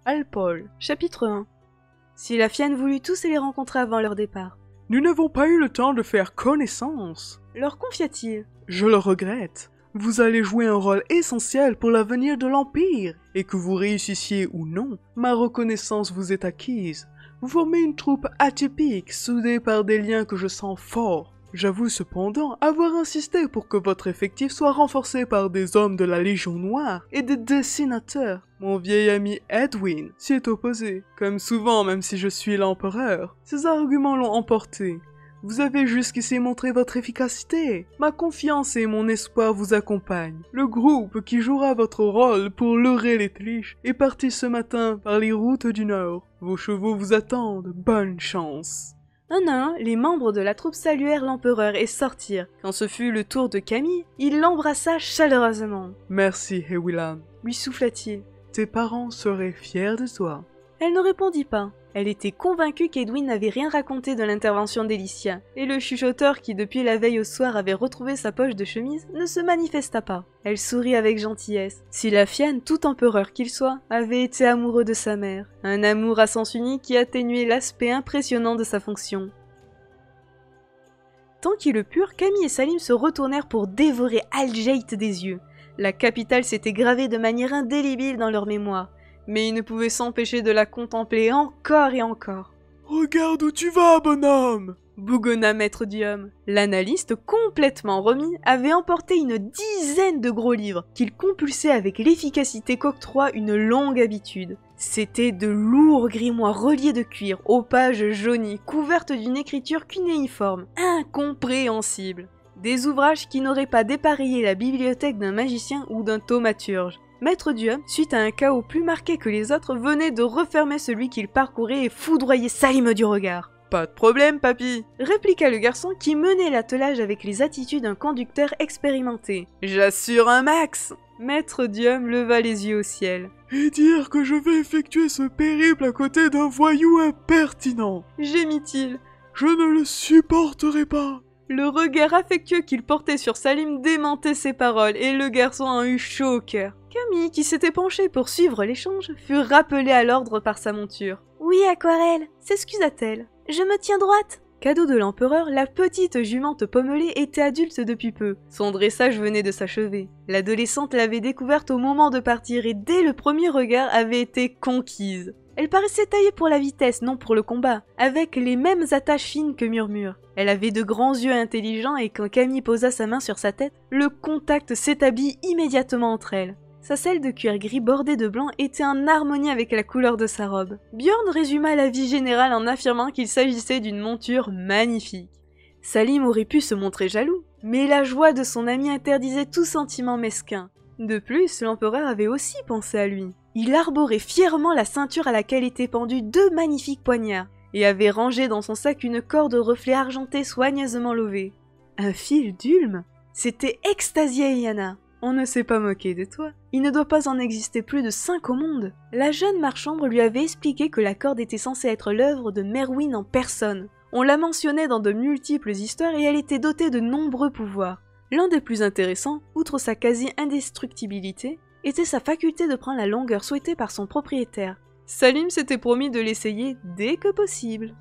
Alpol, chapitre 1. Silafiane voulut tous les rencontrer avant leur départ. Nous n'avons pas eu le temps de faire connaissance. Leur confia-t-il. Je le regrette. Vous allez jouer un rôle essentiel pour l'avenir de l'Empire, et que vous réussissiez ou non, ma reconnaissance vous est acquise. Vous formez une troupe atypique, soudée par des liens que je sens forts. J'avoue cependant avoir insisté pour que votre effectif soit renforcé par des hommes de la Légion Noire et des dessinateurs. Mon vieil ami Edwin s'y est opposé, comme souvent même si je suis l'empereur. Ses arguments l'ont emporté. Vous avez jusqu'ici montré votre efficacité. Ma confiance et mon espoir vous accompagnent. Le groupe qui jouera votre rôle pour leurrer les Tlish est parti ce matin par les routes du Nord. Vos chevaux vous attendent. Bonne chance. Un à un, les membres de la troupe saluèrent l'empereur et sortirent. Quand ce fut le tour de Camille, il l'embrassa chaleureusement. « Merci, Hewilan, » lui souffla-t-il. « Tes parents seraient fiers de toi. » Elle ne répondit pas. Elle était convaincue qu'Edwin n'avait rien raconté de l'intervention d'Elicia, et le chuchoteur qui depuis la veille au soir avait retrouvé sa poche de chemise ne se manifesta pas. Elle sourit avec gentillesse. Silafiane, tout empereur qu'il soit, avait été amoureux de sa mère, un amour à sens unique qui atténuait l'aspect impressionnant de sa fonction. Tant qu'ils le purent, Camille et Salim se retournèrent pour dévorer Al-Jait des yeux. La capitale s'était gravée de manière indélébile dans leur mémoire. Mais il ne pouvait s'empêcher de la contempler encore et encore. « Regarde où tu vas, bonhomme !» bougonna Maître Diom. L'analyste, complètement remis, avait emporté une dizaine de gros livres, qu'il compulsait avec l'efficacité qu'octroie une longue habitude. C'étaient de lourds grimoires reliés de cuir, aux pages jaunies, couvertes d'une écriture cunéiforme, incompréhensible. Des ouvrages qui n'auraient pas dépareillé la bibliothèque d'un magicien ou d'un thaumaturge. Maître Diom, suite à un chaos plus marqué que les autres, venait de refermer celui qu'il parcourait et foudroyer Salim du regard. « Pas de problème, papy !» répliqua le garçon qui menait l'attelage avec les attitudes d'un conducteur expérimenté. « J'assure un max !» Maître Diom leva les yeux au ciel. « Et dire que je vais effectuer ce périple à côté d'un voyou impertinent !» gémit-il. « Je ne le supporterai pas !» Le regard affectueux qu'il portait sur Salim démentait ses paroles et le garçon en eut chaud au cœur. Camille, qui s'était penchée pour suivre l'échange, fut rappelée à l'ordre par sa monture. « Oui, Aquarelle, s'excusa-t-elle. Je me tiens droite !» Cadeau de l'empereur, la petite jumante pommelée était adulte depuis peu. Son dressage venait de s'achever. L'adolescente l'avait découverte au moment de partir et dès le premier regard avait été conquise. Elle paraissait taillée pour la vitesse, non pour le combat, avec les mêmes attaches fines que Murmure. Elle avait de grands yeux intelligents et quand Camille posa sa main sur sa tête, le contact s'établit immédiatement entre elles. Sa selle de cuir gris bordée de blanc était en harmonie avec la couleur de sa robe. Bjorn résuma l'avis général en affirmant qu'il s'agissait d'une monture magnifique. Salim aurait pu se montrer jaloux, mais la joie de son ami interdisait tout sentiment mesquin. De plus, l'empereur avait aussi pensé à lui. Il arborait fièrement la ceinture à laquelle étaient pendus deux magnifiques poignards, et avait rangé dans son sac une corde aux reflets argentés soigneusement lovée. Un fil d'Ulm? C'était Extasia Yana. On ne s'est pas moqué de toi. Il ne doit pas en exister plus de 5 au monde. La jeune marchande lui avait expliqué que la corde était censée être l'œuvre de Merwin en personne. On la mentionnait dans de multiples histoires et elle était dotée de nombreux pouvoirs. L'un des plus intéressants, outre sa quasi-indestructibilité, était sa faculté de prendre la longueur souhaitée par son propriétaire. Salim s'était promis de l'essayer dès que possible.